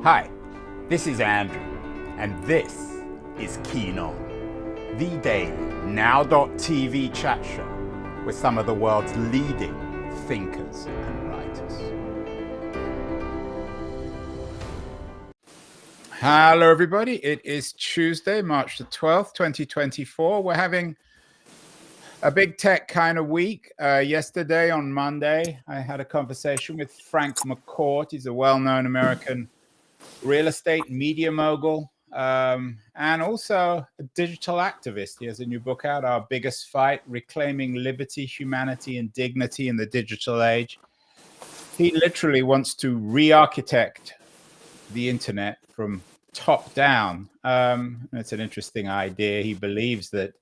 Hi, this is Andrew, and this is Keen On, the daily now.tv chat show with some of the world's leading thinkers and writers. Hello, everybody. It is Tuesday, March the 12th, 2024. We're having a big tech kind of week. Yesterday, on Monday, I had a conversation with Frank McCourt. He's a well-known American real estate media mogul, and also a digital activist. He has a new book out, Our Biggest Fight, Reclaiming Liberty, Humanity, and Dignity in the Digital Age. He literally wants to re-architect the internet from top down. It's an interesting idea. He believes that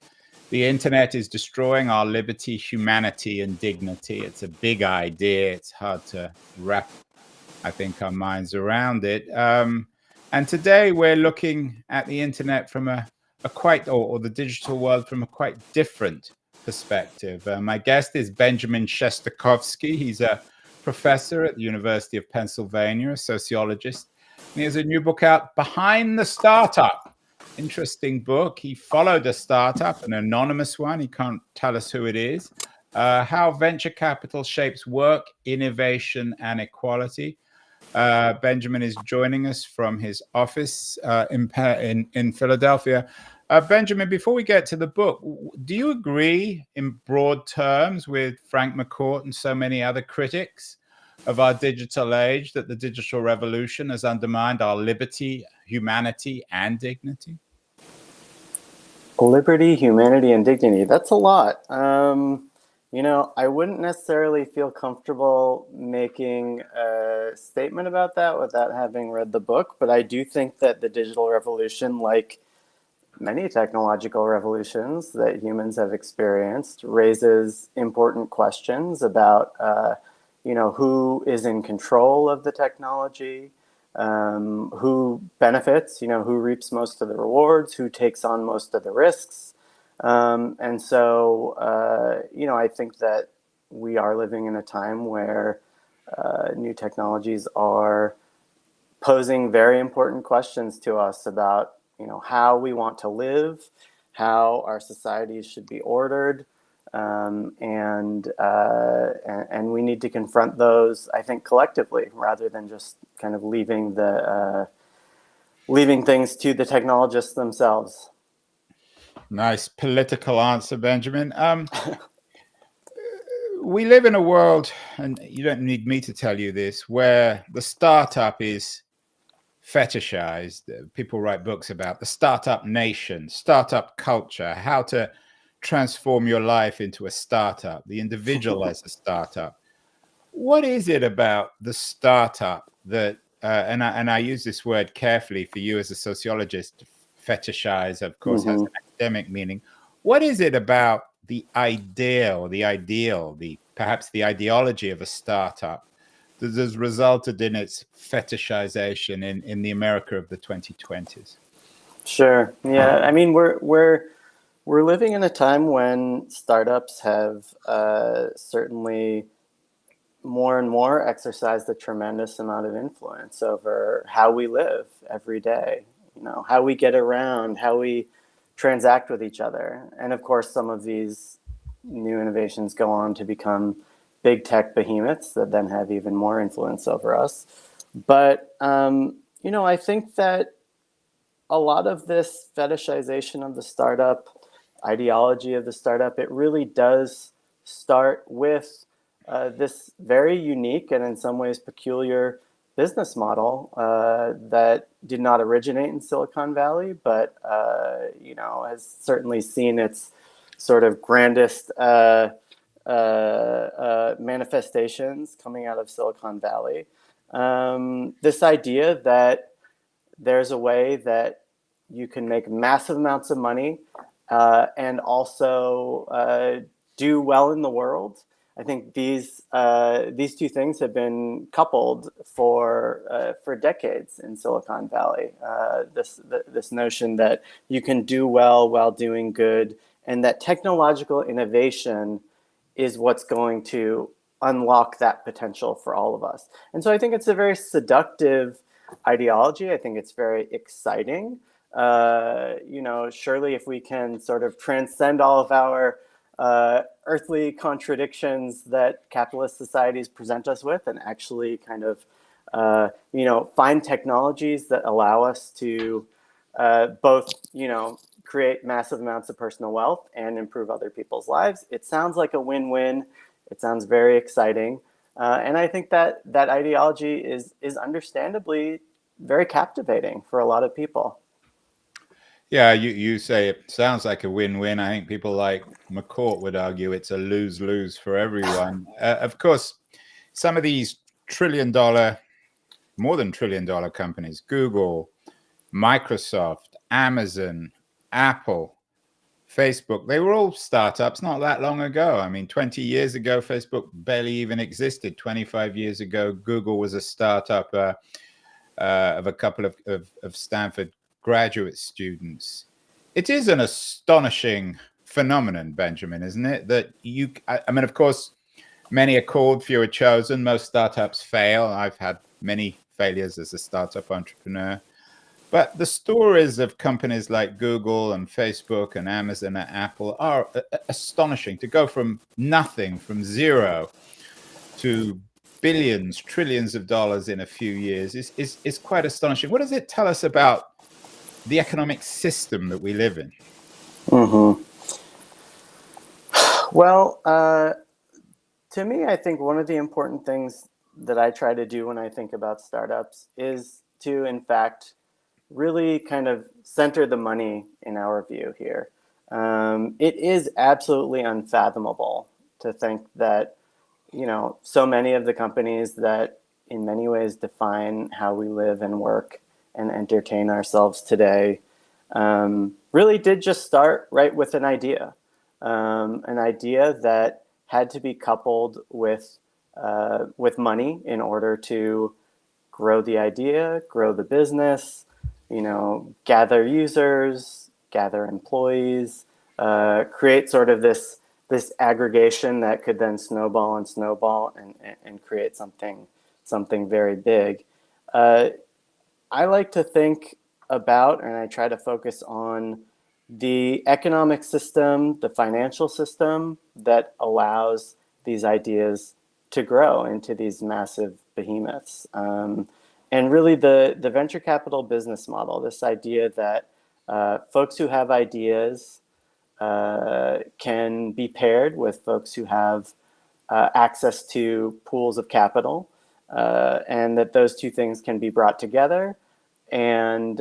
the internet is destroying our liberty, humanity, and dignity. It's a big idea. It's hard to wrap, I think, our minds around it. And today we're looking at the internet from or the digital world from a quite different perspective. My guest is Benjamin Shestakofsky. He's a professor at the University of Pennsylvania, a sociologist. And he has a new book out, Behind the Startup. Interesting book. He followed a startup, an anonymous one. He can't tell us who it is. How venture capital shapes work, innovation, and equality. Benjamin is joining us from his office in Philadelphia. Benjamin, before we get to the book, do you agree in broad terms with Frank McCourt and so many other critics of our digital age that the digital revolution has undermined our liberty, humanity, and dignity? Liberty, humanity, and dignity. That's a lot. I wouldn't necessarily feel comfortable making a statement about that without having read the book, but I do think that the digital revolution, like many technological revolutions that humans have experienced, raises important questions about, who is in control of the technology, who benefits, who reaps most of the rewards, who takes on most of the risks. And so, I think that we are living in a time where new technologies are posing very important questions to us about, how we want to live, how our societies should be ordered, and we need to confront those, I think, collectively, rather than just kind of leaving things to the technologists themselves. Nice political answer, Benjamin. We live in a world, and you don't need me to tell you this, where the startup is fetishized. People write books about the startup nation, startup culture, how to transform your life into a startup, the individual as a startup. What is it about the startup that, and I use this word carefully for you as a sociologist, fetishize, of course, has an academic meaning. What is it about the perhaps the ideology of a startup that has resulted in its fetishization in the America of the 2020s? Sure. Yeah. I mean, we're living in a time when startups have certainly more and more exercised a tremendous amount of influence over how we live every day, how we get around, how we transact with each other. And of course, some of these new innovations go on to become big tech behemoths that then have even more influence over us. But, I think that a lot of this fetishization of the startup, ideology of the startup, it really does start with this very unique and in some ways peculiar business model that did not originate in Silicon Valley, but has certainly seen its sort of grandest manifestations coming out of Silicon Valley. This idea that there's a way that you can make massive amounts of money and also do well in the world. I think these two things have been coupled for decades in Silicon Valley. This notion that you can do well while doing good, and that technological innovation is what's going to unlock that potential for all of us. And so I think it's a very seductive ideology. I think it's very exciting. Surely if we can sort of transcend all of our earthly contradictions that capitalist societies present us with and actually kind of, find technologies that allow us to both, create massive amounts of personal wealth and improve other people's lives. It sounds like a win-win. It sounds very exciting. And I think that ideology is understandably very captivating for a lot of people. Yeah, you say it sounds like a win-win. I think people like McCourt would argue it's a lose-lose for everyone. Of course, some of these more than trillion-dollar companies, Google, Microsoft, Amazon, Apple, Facebook, they were all startups not that long ago. I mean, 20 years ago, Facebook barely even existed. 25 years ago, Google was a startup of a couple of Stanford graduate students. It is an astonishing phenomenon, Benjamin, isn't it? That I mean, of course, many are called, few are chosen. Most startups fail. I've had many failures as a startup entrepreneur. But the stories of companies like Google and Facebook and Amazon and Apple are astonishing. To go from nothing, from zero, to billions, trillions of dollars in a few years is quite astonishing. What does it tell us about the economic system that we live in? Mm-hmm. Well, to me, I think one of the important things that I try to do when I think about startups is to, in fact, really kind of center the money in our view here. It is absolutely unfathomable to think that, so many of the companies that in many ways define how we live and work and entertain ourselves today really did just start right with an idea that had to be coupled with money in order to grow the idea, grow the business, gather users, gather employees, create sort of this aggregation that could then snowball and create something very big. I like to think about, and I try to focus on the economic system, the financial system that allows these ideas to grow into these massive behemoths. And really the venture capital business model, this idea that folks who have ideas can be paired with folks who have access to pools of capital, and that those two things can be brought together and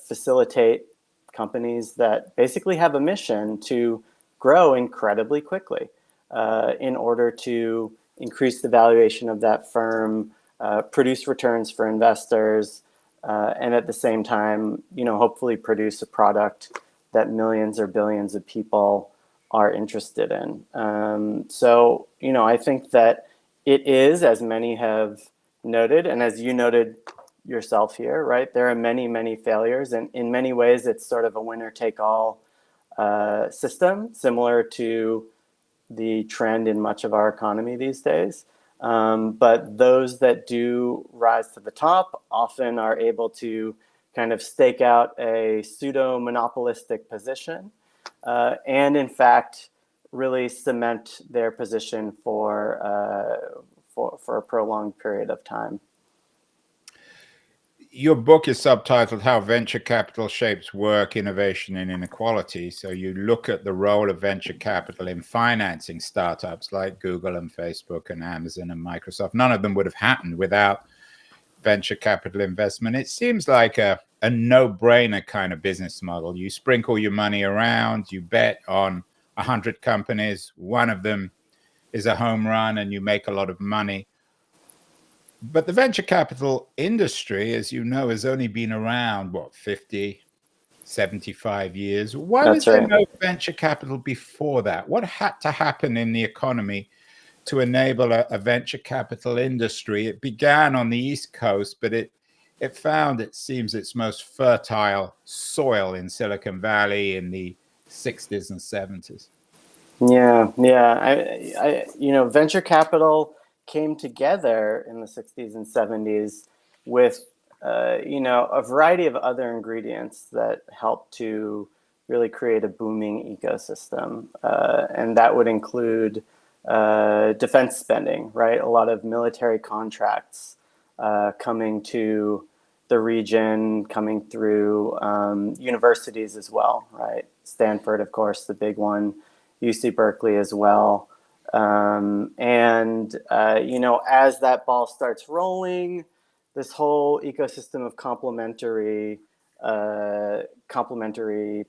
facilitate companies that basically have a mission to grow incredibly quickly in order to increase the valuation of that firm, produce returns for investors, and at the same time, hopefully produce a product that millions or billions of people are interested in. So, I think that it is, as many have noted, and as you noted yourself here, right? There are many, many failures, and in many ways, it's sort of a winner-take-all system, similar to the trend in much of our economy these days. But those that do rise to the top often are able to kind of stake out a pseudo-monopolistic position and, in fact, really cement their position for a prolonged period of time. Your book is subtitled How Venture Capital Shapes Work, Innovation, and Inequality. So you look at the role of venture capital in financing startups like Google and Facebook and Amazon and Microsoft. None of them would have happened without venture capital investment. It seems like a no-brainer kind of business model. You sprinkle your money around, you bet on 100 companies, one of them is a home run and you make a lot of money. But the venture capital industry, as you know, has only been around, 50, 75 years. Why was there no venture capital before that? What had to happen in the economy to enable a venture capital industry? It began on the East Coast, but it found, it seems, its most fertile soil in Silicon Valley in the 60s and 70s. Yeah. Venture capital came together in the 60s and 70s with a variety of other ingredients that help to really create a booming ecosystem. And that would include defense spending, right? A lot of military contracts coming to the region, coming through universities as well, right? Stanford, of course, the big one, UC Berkeley as well. As that ball starts rolling, this whole ecosystem of complementary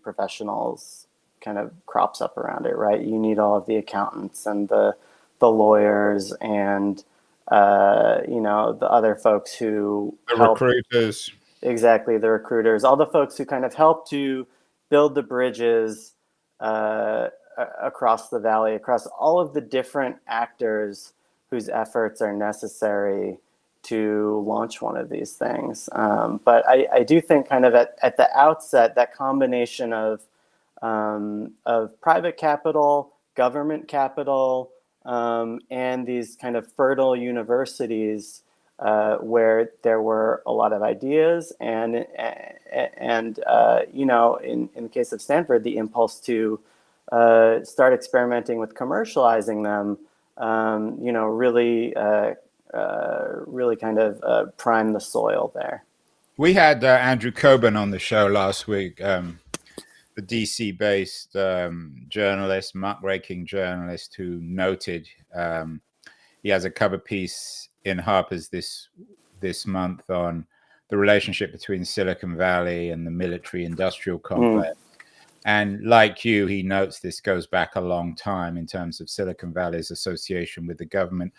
professionals kind of crops up around it, right? You need all of the accountants and the lawyers and the other folks who The help. recruiters. Exactly, the recruiters, all the folks who kind of help to build the bridges across the valley, across all of the different actors whose efforts are necessary to launch one of these things. But I do think kind of at the outset, that combination of private capital, government capital, and these kind of fertile universities where there were a lot of ideas and in the case of Stanford, the impulse to start experimenting with commercializing them, really kind of prime the soil there. We had Andrew Coburn on the show last week, the DC-based journalist, muckraking journalist, who noted he has a cover piece in Harper's this month on the relationship between Silicon Valley and the military-industrial complex. And like you, he notes this goes back a long time in terms of Silicon Valley's association with the government.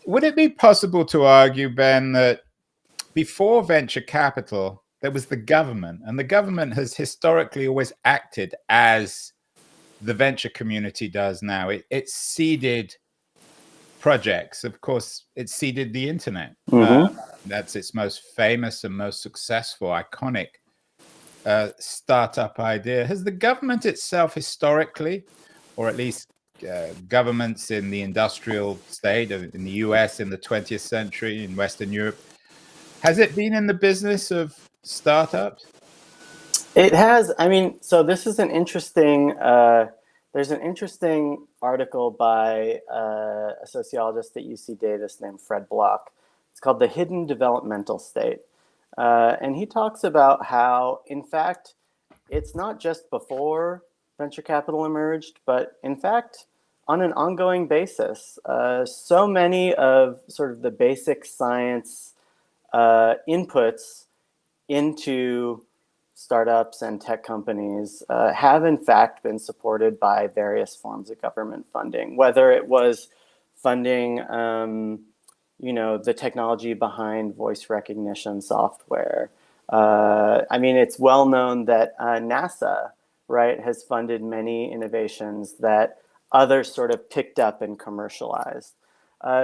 Would it be possible to argue, Ben, that before venture capital, there was the government, and the government has historically always acted as the venture community does now? It seeded projects. Of course, it seeded the internet. That's its most famous and most successful, iconic startup idea. Has the government itself historically, or at least governments in the industrial state, in the US in the 20th century, in Western Europe, has it been in the business of startups? It has. I mean, so this is an interesting, there's an interesting article by a sociologist at UC Davis named Fred Block. It's called The Hidden Developmental State. And he talks about how, in fact, it's not just before venture capital emerged, but in fact, on an ongoing basis, so many of sort of the basic science inputs into startups and tech companies have in fact been supported by various forms of government funding, whether it was funding the technology behind voice recognition software. I mean, it's well known that NASA, right, has funded many innovations that others sort of picked up and commercialized.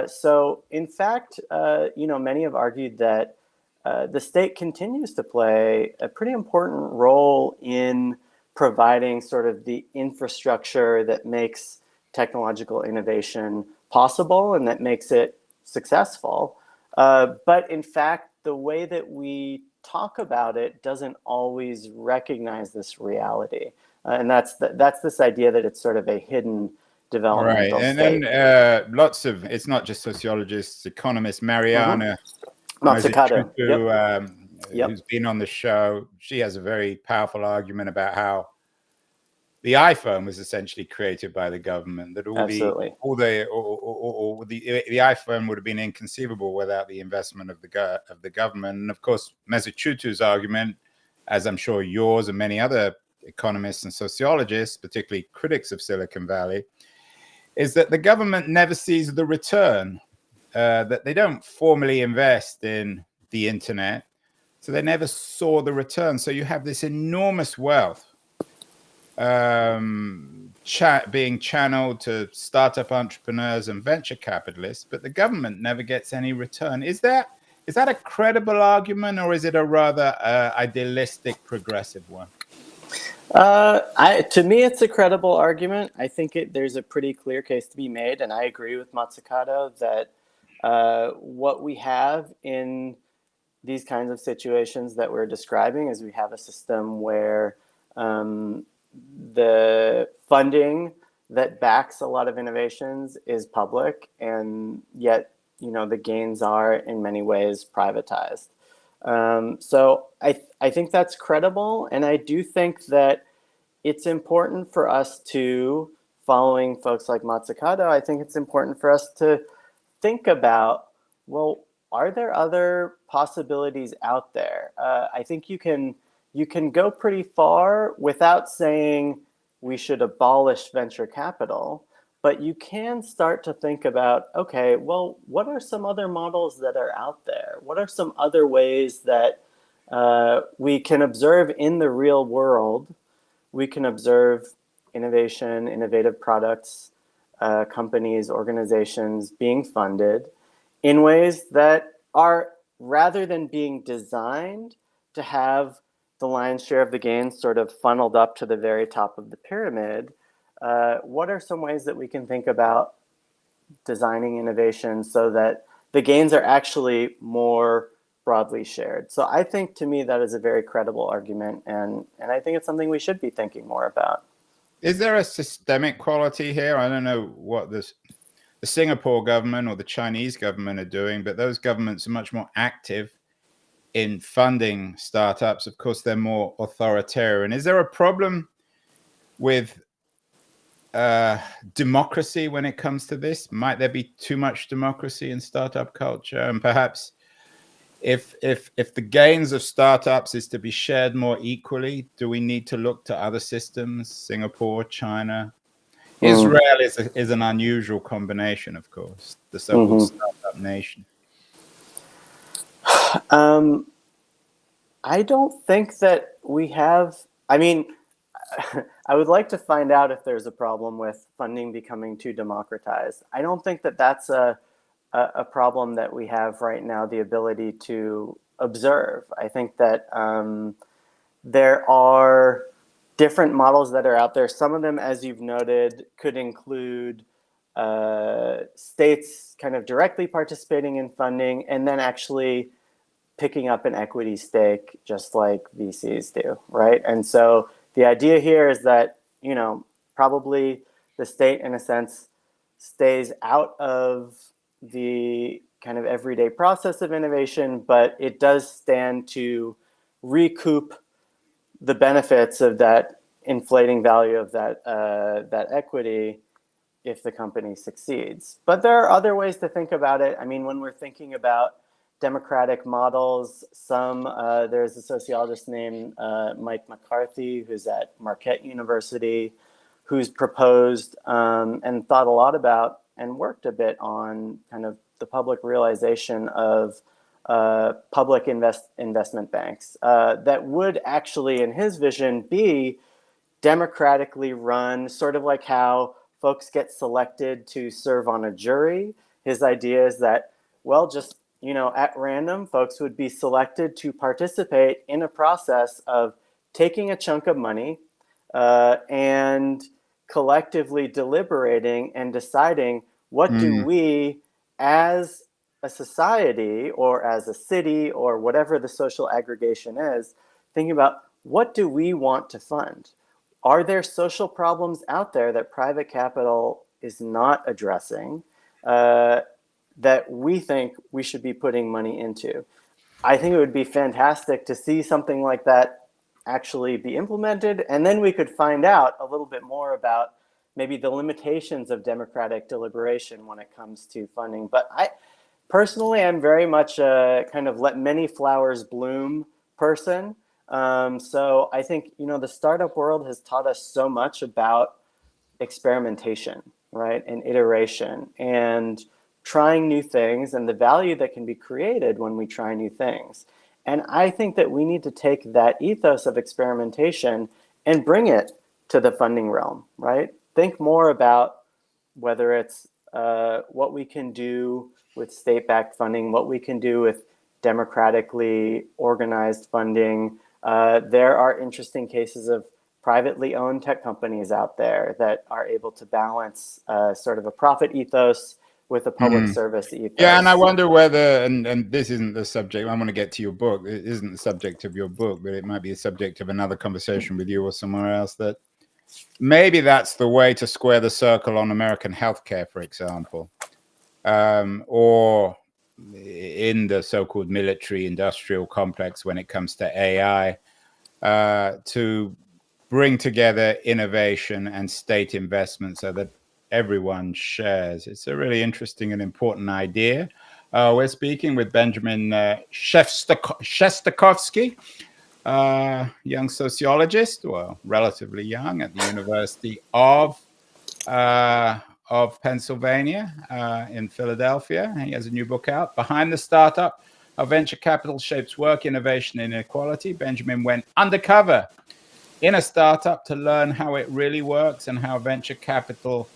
So in fact, many have argued that the state continues to play a pretty important role in providing sort of the infrastructure that makes technological innovation possible and that makes it successful. But in fact, the way that we talk about it doesn't always recognize this reality. And that's this idea that it's sort of a hidden developmental and state. then lots of, it's not just sociologists, economists, Mariana Mazzucato, who's been on the show. She has a very powerful argument about how the iPhone was essentially created by the government, that the iPhone would have been inconceivable without the investment of the government. And of course, Mazzucato's argument, as I'm sure yours and many other economists and sociologists, particularly critics of Silicon Valley, is that the government never sees the return, that they don't formally invest in the internet, so they never saw the return. So you have this enormous wealth being channeled to startup entrepreneurs and venture capitalists, but the government never gets any return. Is that a credible argument, or is it a rather idealistic, progressive one? To me, it's a credible argument. I think there's a pretty clear case to be made, and I agree with Mazzucato that what we have in these kinds of situations that we're describing is we have a system where the funding that backs a lot of innovations is public, and yet, the gains are in many ways privatized. So I think that's credible, and I do think that it's important for us to, following folks like Matsukato, I think it's important for us to think about, well, are there other possibilities out there? I think you can go pretty far without saying we should abolish venture capital, but you can start to think about, okay, well, what are some other models that are out there? What are some other ways that we can observe in the real world? We can observe innovation, innovative products, companies, organizations being funded in ways that are, rather than being designed to have the lion's share of the gains sort of funneled up to the very top of the pyramid, what are some ways that we can think about designing innovation so that the gains are actually more broadly shared? So I think, to me, that is a very credible argument, and I think it's something we should be thinking more about. Is there a systemic quality here? I don't know what the Singapore government or the Chinese government are doing, but those governments are much more active in funding startups. Of course, they're more authoritarian. Is there a problem with democracy when it comes to this? Might there be too much democracy in startup culture? And perhaps if the gains of startups is to be shared more equally, do we need to look to other systems? Singapore, China, Israel is an unusual combination, of course, the so-called startup nation. I don't think that we have, I mean, I would like to find out if there's a problem with funding becoming too democratized. I don't think that that's a problem that we have right now, the ability to observe. I think that there are different models that are out there. Some of them, as you've noted, could include states kind of directly participating in funding and then actually picking up an equity stake just like VCs do, right? And so the idea here is that, probably the state, in a sense, stays out of the kind of everyday process of innovation, but it does stand to recoup the benefits of that inflating value of that equity if the company succeeds. But there are other ways to think about it. I mean, when we're thinking about democratic models, there's a sociologist named Mike McCarthy, who's at Marquette University, who's proposed and thought a lot about and worked a bit on kind of the public realization of public investment banks that would actually, in his vision, be democratically run, sort of like how folks get selected to serve on a jury. His idea is that, well, just at random, folks would be selected to participate in a process of taking a chunk of money and collectively deliberating and deciding what do we, as a society or as a city or whatever the social aggregation is, thinking about what do we want to fund? Are there social problems out there that private capital is not addressing that we think we should be putting money into? I think it would be fantastic to see something like that actually be implemented, and then we could find out a little bit more about maybe the limitations of democratic deliberation when it comes to funding. But I personally, I'm very much a kind of let many flowers bloom person. So I think, the startup world has taught us so much about experimentation, right? And iteration and trying new things and the value that can be created when we try new things. And I think that we need to take that ethos of experimentation and bring it to the funding realm, right? Think more about whether it's what we can do with state-backed funding, what we can do with democratically organized funding. There are interesting cases of privately owned tech companies out there that are able to balance sort of a profit ethos with a public service ethos. Yeah, and I wonder whether, and this isn't the subject, I want to get to your book. It isn't the subject of your book, but it might be the subject of another conversation with you or somewhere else, that maybe that's the way to square the circle on American healthcare, for example, or in the so-called military industrial complex when it comes to AI, to bring together innovation and state investment so that everyone shares. It's a really interesting and important idea. We're speaking with Benjamin Shestakofsky, young sociologist, well, relatively young, at the University of Pennsylvania in Philadelphia. He has a new book out, Behind the Startup, How Venture Capital Shapes Work, Innovation, and Inequality. Benjamin went undercover in a startup to learn how it really works and how venture capital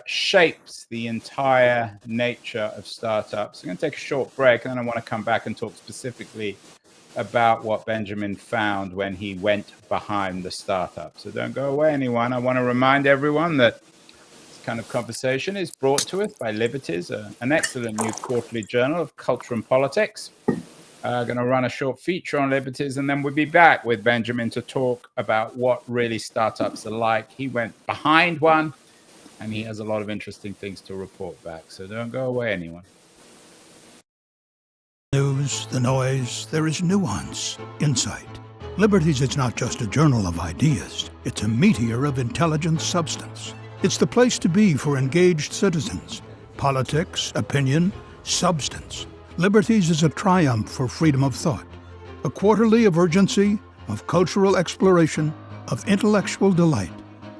shapes the entire nature of startups. I'm going to take a short break, and then I want to come back and talk specifically about what Benjamin found when he went behind the startup. So don't go away, anyone. I want to remind everyone that this kind of conversation is brought to us by Liberties, an excellent new quarterly journal of culture and politics. Going to run a short feature on Liberties, and then we'll be back with Benjamin to talk about what really startups are like. He went behind one, and he has a lot of interesting things to report back. So don't go away, anyone. News, the noise, there is nuance, insight. Liberties is not just a journal of ideas. It's a meteor of intelligent substance. It's the place to be for engaged citizens. Politics, opinion, substance. Liberties is a triumph for freedom of thought. A quarterly of urgency, of cultural exploration, of intellectual delight,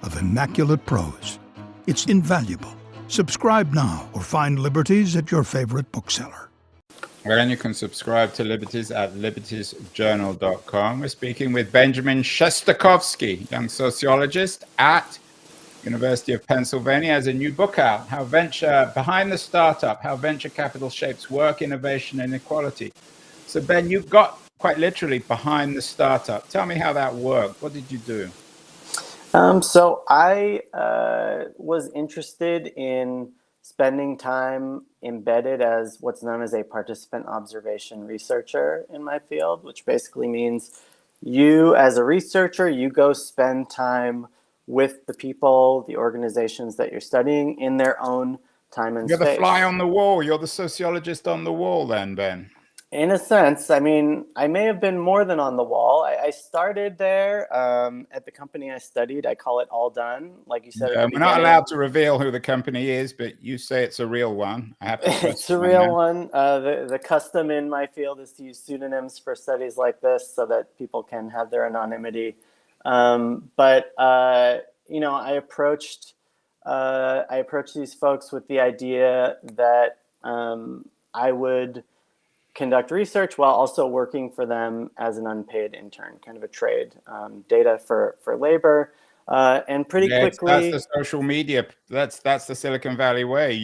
of immaculate prose. It's invaluable. Subscribe now or find Liberties at your favorite bookseller. And you can subscribe to Liberties at libertiesjournal.com. We're speaking with Benjamin Shestakofsky, young sociologist at University of Pennsylvania, has a new book out, Behind the Startup, How Venture Capital Shapes Work, Innovation, and Inequality. So Ben, you got quite literally behind the startup. Tell me how that worked. What did you do? So I was interested in spending time embedded as what's known as a participant observation researcher in my field, which basically means you, as a researcher, you go spend time with the people, the organizations that you're studying in their own time and space. You're the fly on the wall. You're the sociologist on the wall then, Ben. In a sense, I mean, I may have been more than on the wall. I started there at the company I studied. I call it All Done, like you said. We're not allowed to reveal who the company is, but you say it's a real one. I have to It's a real one. The custom in my field is to use pseudonyms for studies like this so that people can have their anonymity. But I approached these folks with the idea that I would conduct research while also working for them as an unpaid intern, kind of a trade, data for labor, and pretty quickly. That's the social media. That's the Silicon Valley way.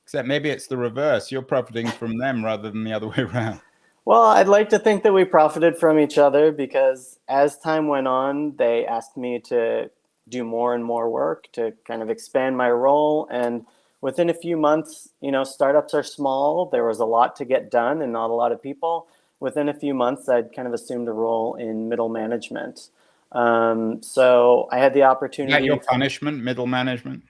Except maybe it's the reverse. You're profiting from them rather than the other way around. Well, I'd like to think that we profited from each other because as time went on, they asked me to do more and more work to kind of expand my role. And within a few months, startups are small. There was a lot to get done and not a lot of people. Within a few months, I'd kind of assumed a role in middle management. So I had the opportunity. Is that your punishment, middle management?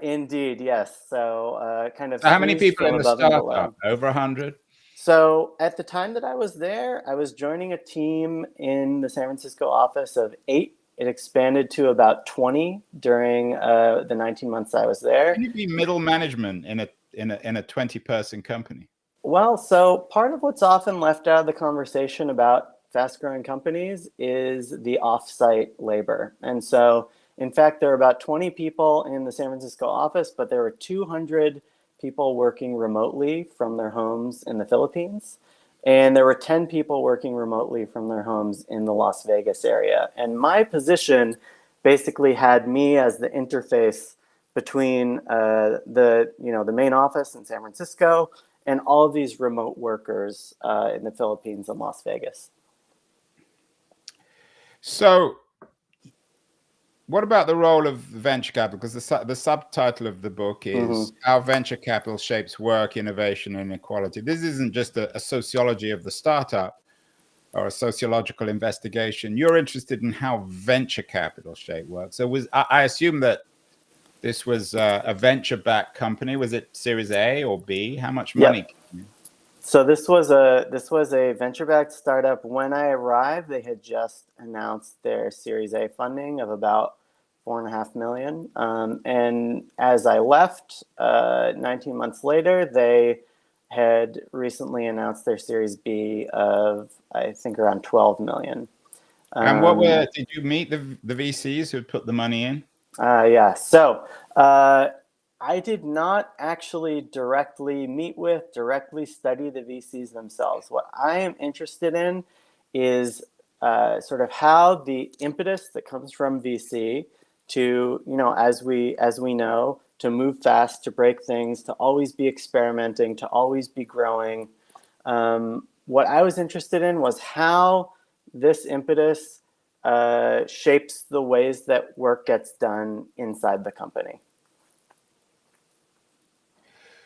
Indeed, yes. So kind of. So how many people in the startup? Over 100? So at the time that I was there, I was joining a team in the San Francisco office of 8. It expanded to about 20 during the 19 months I was there. Can you be middle management in a 20-person company? Well, so part of what's often left out of the conversation about fast-growing companies is the off-site labor. And so, in fact, there are about 20 people in the San Francisco office, but there were 200 people working remotely from their homes in the Philippines. And there were 10 people working remotely from their homes in the Las Vegas area. And my position basically had me as the interface between the main office in San Francisco and all of these remote workers in the Philippines and Las Vegas. So what about the role of venture capital? Because the subtitle of the book is How Venture Capital Shapes Work, Innovation, and Inequality. This isn't just a sociology of the startup or a sociological investigation. You're interested in how venture capital shape work. So I assume that this was a venture-backed company. Was it Series A or B? How much money? Yep. So this was a venture-backed startup. When I arrived, they had just announced their Series A funding of about $4.5 million. And as I left, 19 months later, they had recently announced their Series B of, I think, around 12 million. And did you meet the VCs who put the money in? Yeah. So I did not actually directly study the VCs themselves. What I am interested in is sort of how the impetus that comes from VC to, as we know, to move fast, to break things, to always be experimenting, to always be growing. What I was interested in was how this impetus shapes the ways that work gets done inside the company.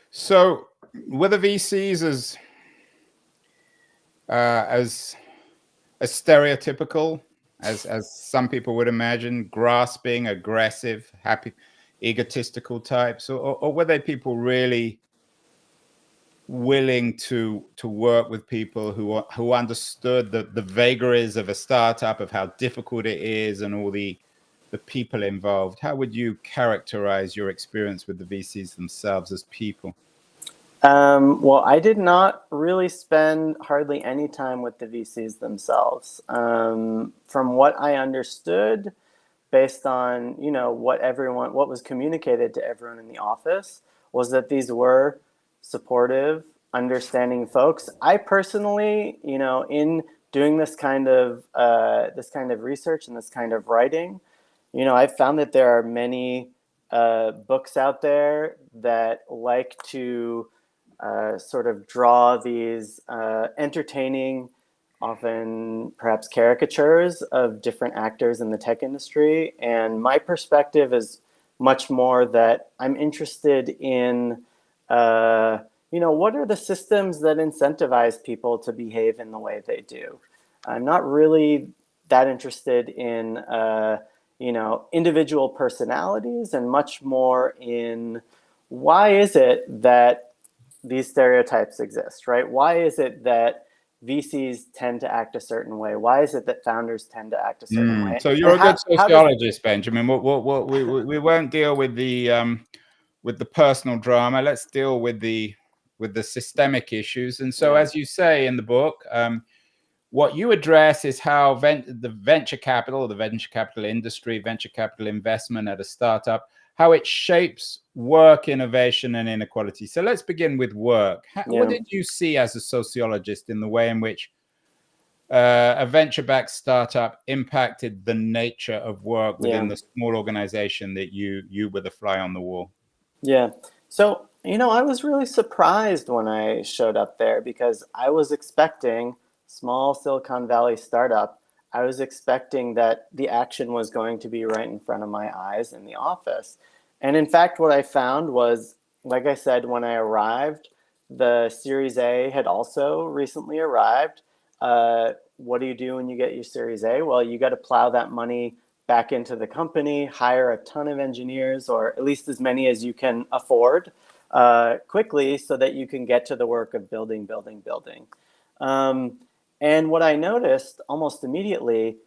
So, were the VCs as stereotypical as some people would imagine, grasping, aggressive, happy, egotistical types, or were they people really willing to work with people who understood the vagaries of a startup, of how difficult it is, and all the people involved? How would you characterize your experience with the VCs themselves as people? Well, I did not really spend hardly any time with the VCs themselves. From what I understood, based on what was communicated to everyone in the office, was that these were supportive, understanding folks. I personally, in doing this kind of research and this kind of writing, I've found that there are many books out there that like to sort of draw these entertaining, often perhaps caricatures of different actors in the tech industry. And my perspective is much more that I'm interested in, what are the systems that incentivize people to behave in the way they do? I'm not really that interested in, individual personalities, and much more in why is it that these stereotypes exist, right? Why is it that VCs tend to act a certain way? Why is it that founders tend to act a certain way? So you're a good sociologist, Benjamin. We won't deal with the personal drama. Let's deal with the systemic issues. And so, as you say in the book, what you address is how the venture capital industry, venture capital investment at a startup, how it shapes work, innovation, and inequality. So let's begin with work. What did you see as a sociologist in the way in which a venture-backed startup impacted the nature of work within the small organization that you were the fly on the wall? Yeah. So, I was really surprised when I showed up there, because I was expecting small Silicon Valley startup. I was expecting that the action was going to be right in front of my eyes in the office. And in fact, what I found was, like I said, when I arrived, the Series A had also recently arrived. What do you do when you get your Series A? Well, you got to plow that money back into the company, hire a ton of engineers, or at least as many as you can afford quickly, so that you can get to the work of building. And what I noticed almost immediately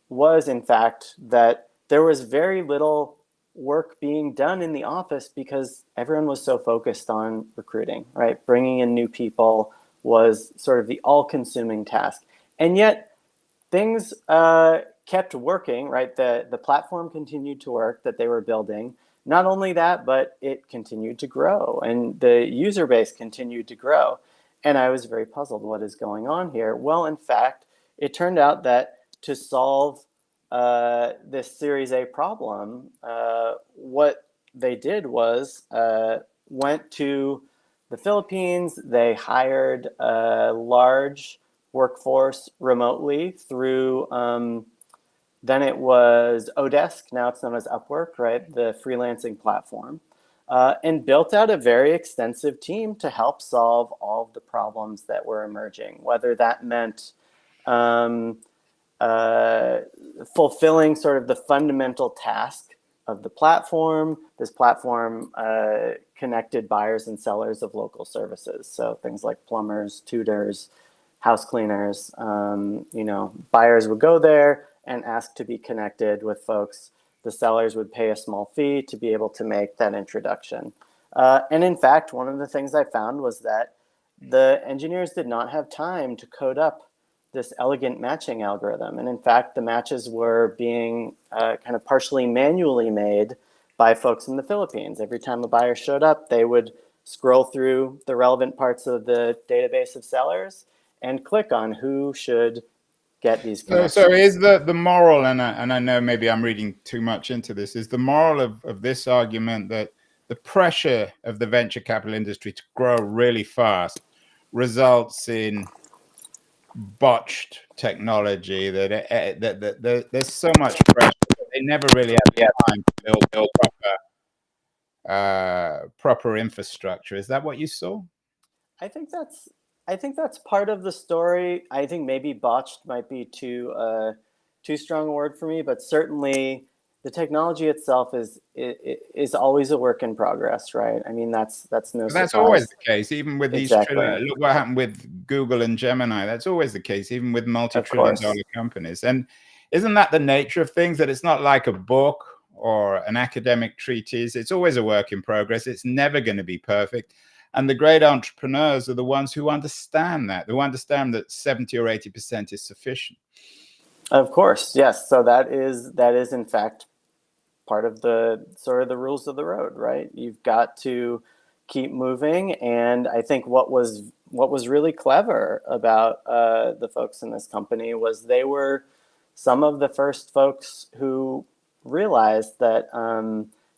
was, in fact, that there was very little work being done in the office, because everyone was so focused on recruiting, right? Bringing in new people was sort of the all-consuming task. And yet things kept working, right? The platform continued to work that they were building. Not only that, but it continued to grow, and the user base continued to grow. And I was very puzzled. What is going on here? Well, in fact, it turned out that to solve this Series A problem, what they did was went to the Philippines. They hired a large workforce remotely through Then it was Odesk, now it's known as Upwork, right? The freelancing platform. And built out a very extensive team to help solve all of the problems that were emerging, whether that meant um, fulfilling sort of the fundamental task of the platform. This platform connected buyers and sellers of local services. So things like plumbers, tutors, house cleaners. Buyers would go there and ask to be connected with folks. The sellers would pay a small fee to be able to make that introduction. And in fact, one of the things I found was that the engineers did not have time to code up this elegant matching algorithm. And in fact, the matches were being kind of partially manually made by folks in the Philippines. Every time a buyer showed up, they would scroll through the relevant parts of the database of sellers and click on who should get these connections. So is the moral, and I know maybe I'm reading too much into this, is the moral of this argument that the pressure of the venture capital industry to grow really fast results in botched technology, that there's so much pressure that they never really have time to build proper infrastructure. Is that what you saw? I think that's part of the story. I think maybe botched might be too strong a word for me, but certainly the technology itself is always a work in progress, right? I mean, that's no surprise. That's always the case, even with these. Exactly. Look what happened with Google and Gemini. That's always the case, even with multi-trillion-dollar companies. And isn't that the nature of things? That it's not like a book or an academic treatise. It's always a work in progress. It's never going to be perfect. And the great entrepreneurs are the ones who understand that. Who understand that 70 or 80% is sufficient. Of course, yes. So that is in fact part of the sort of the rules of the road, right? You've got to keep moving. And I think what was really clever about the folks in this company was they were some of the first folks who realized that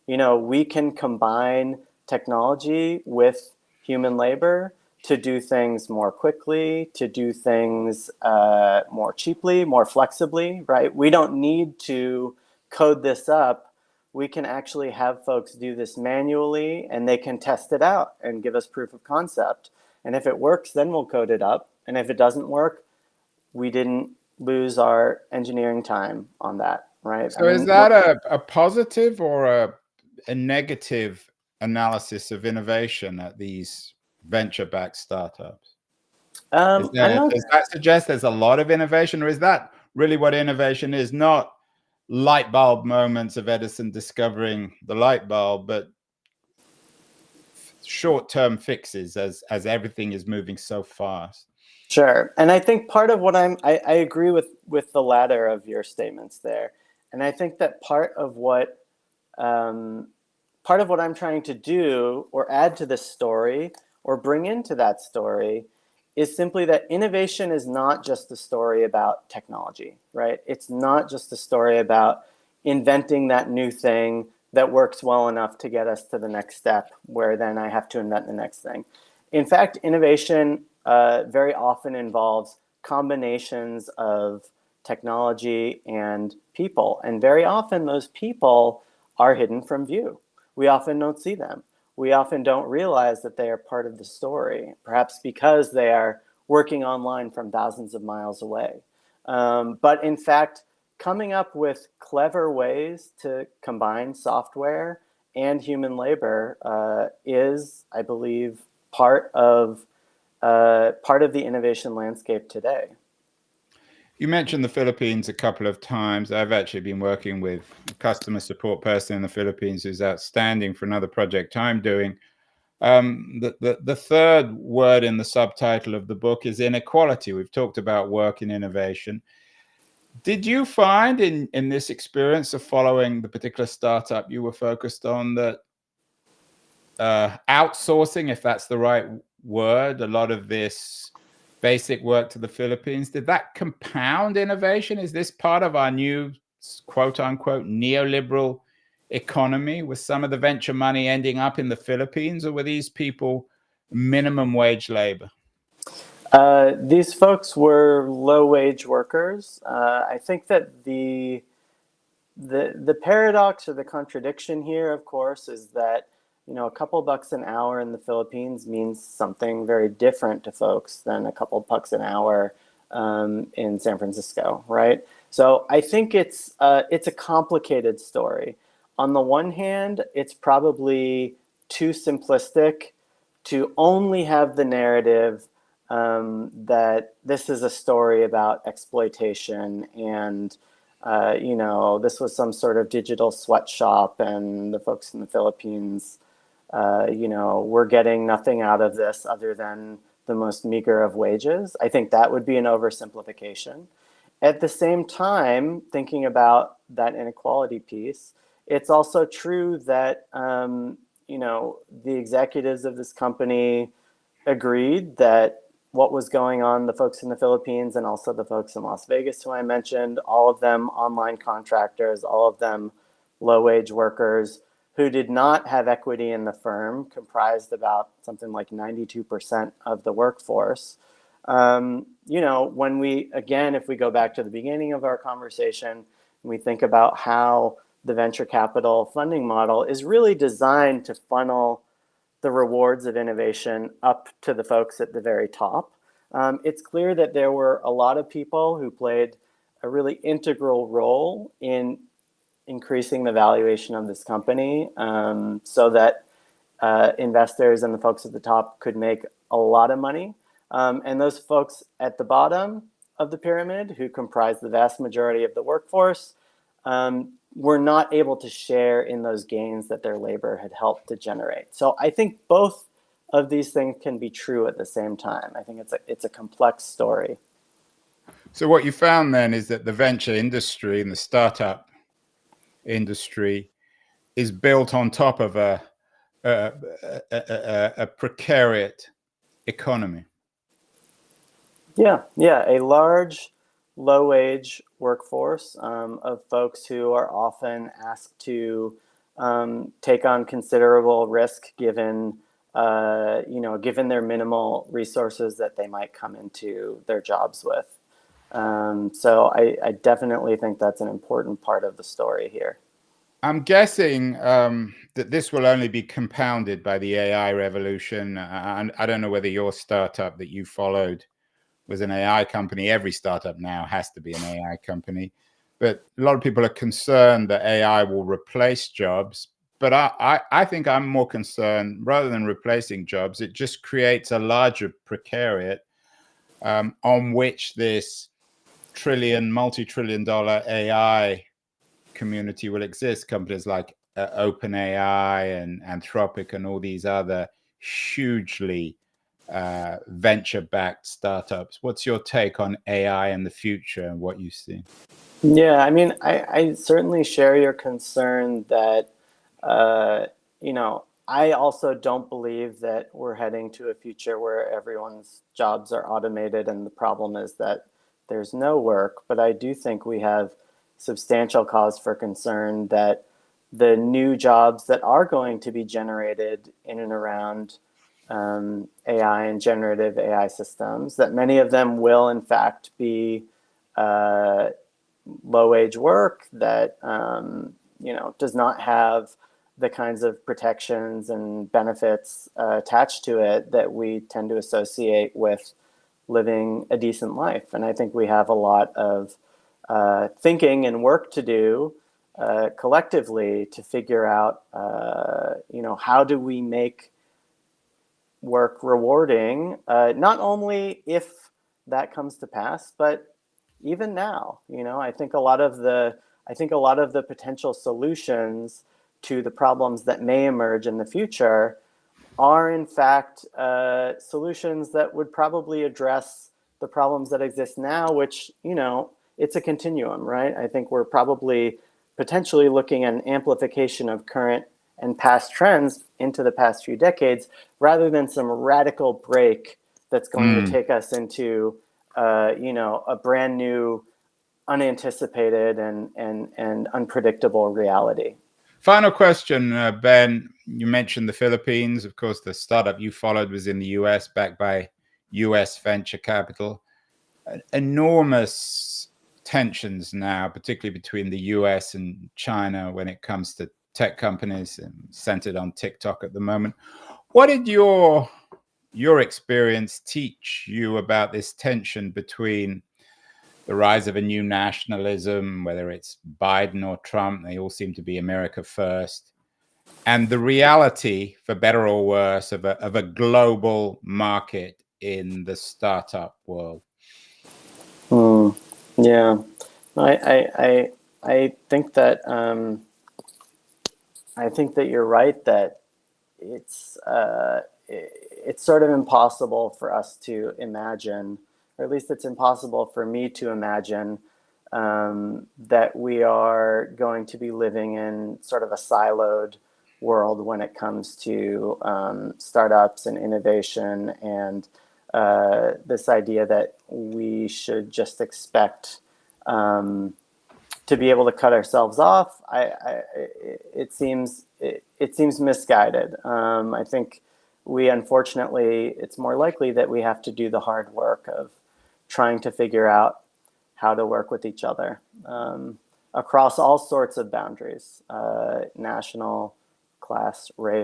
we can combine technology with human labor to do things more quickly, to do things more cheaply, more flexibly, right? We don't need to code this up. We can actually have folks do this manually, and they can test it out and give us proof of concept. And if it works, then we'll code it up. And if it doesn't work, we didn't lose our engineering time on that, right? So is that a positive or a negative analysis of innovation at these venture-backed startups? Does that suggest there's a lot of innovation, or is that really what innovation is? Not light bulb moments of Edison discovering the light bulb, but short-term fixes as everything is moving so fast. Sure. And I think part of what I agree with the latter of your statements there. And I think that part of what I'm trying to do or add to this story or bring into that story is simply that innovation is not just a story about technology, right? It's not just a story about inventing that new thing that works well enough to get us to the next step where then I have to invent the next thing. In fact, innovation very often involves combinations of technology and people. And very often those people are hidden from view. We often don't see them. We often don't realize that they are part of the story, perhaps because they are working online from thousands of miles away. But in fact, coming up with clever ways to combine software and human labor is, I believe, part of the innovation landscape today. You mentioned the Philippines a couple of times. I've actually been working with a customer support person in the Philippines who's outstanding for another project I'm doing. The third word in the subtitle of the book is inequality. We've talked about work and innovation. Did you find in this experience of following the particular startup you were focused on that outsourcing, if that's the right word, a lot of this basic work to the Philippines, did that compound innovation? Is this part of our new quote unquote neoliberal economy? Was some of the venture money ending up in the Philippines, or were these people minimum wage labor? These folks were low wage workers. I think that the the paradox or the contradiction here, of course, is that a couple bucks an hour in the Philippines means something very different to folks than a couple bucks an hour in San Francisco, right? So I think it's a complicated story. On the one hand, it's probably too simplistic to only have the narrative that this is a story about exploitation and this was some sort of digital sweatshop and the folks in the Philippines we're getting nothing out of this other than the most meager of wages. I think that would be an oversimplification. At the same time, thinking about that inequality piece, it's also true that the executives of this company agreed that what was going on, the folks in the Philippines and also the folks in Las Vegas who I mentioned, all of them online contractors, all of them low-wage workers who did not have equity in the firm, comprised about something like 92% of the workforce. When if we go back to the beginning of our conversation, we think about how the venture capital funding model is really designed to funnel the rewards of innovation up to the folks at the very top. It's clear that there were a lot of people who played a really integral role in increasing the valuation of this company so that investors and the folks at the top could make a lot of money. And those folks at the bottom of the pyramid, who comprise the vast majority of the workforce, were not able to share in those gains that their labor had helped to generate. So I think both of these things can be true at the same time. I think it's a complex story. So what you found then is that the venture industry and the startup industry is built on top of a precariat economy. Yeah, a large, low-wage workforce of folks who are often asked to take on considerable risk given their minimal resources that they might come into their jobs with. So I definitely think that's an important part of the story here. I'm guessing that this will only be compounded by the AI revolution. I don't know whether your startup that you followed was an AI company. Every startup now has to be an AI company. But a lot of people are concerned that AI will replace jobs. But I think I'm more concerned, rather than replacing jobs, it just creates a larger precariat on which this multi-trillion-dollar AI community will exist. Companies like OpenAI and Anthropic and all these other hugely venture-backed startups. What's your take on AI in the future and what you see? Yeah, I mean, I certainly share your concern that, I also don't believe that we're heading to a future where everyone's jobs are automated and the problem is that there's no work. But I do think we have substantial cause for concern that the new jobs that are going to be generated in and around AI and generative AI systems, that many of them will in fact be low-wage work that does not have the kinds of protections and benefits attached to it that we tend to associate with living a decent life. And I think we have a lot of thinking and work to do collectively to figure out, how do we make work rewarding, not only if that comes to pass, but even now. I think a lot of the potential solutions to the problems that may emerge in the future are in fact solutions that would probably address the problems that exist now, which, it's a continuum, right? I think we're probably potentially looking at an amplification of current and past trends into the past few decades, rather than some radical break that's going to take us into, a brand new, unanticipated and unpredictable reality. Final question, Ben. You mentioned the Philippines. Of course, the startup you followed was in the US, backed by US venture capital. Enormous tensions now, particularly between the US and China when it comes to tech companies, centered on TikTok at the moment. What did your experience teach you about this tension between the rise of a new nationalism, whether it's Biden or Trump, they all seem to be America first, and the reality, for better or worse, of a global market in the startup world? Yeah, I think that you're right that it's sort of impossible for us to imagine, or at least it's impossible for me to imagine, that we are going to be living in sort of a siloed world when it comes to startups and innovation, and this idea that we should just expect to be able to cut ourselves off. It seems misguided. I think unfortunately, it's more likely that we have to do the hard work of trying to figure out how to work with each other across all sorts of boundaries, national, class, race.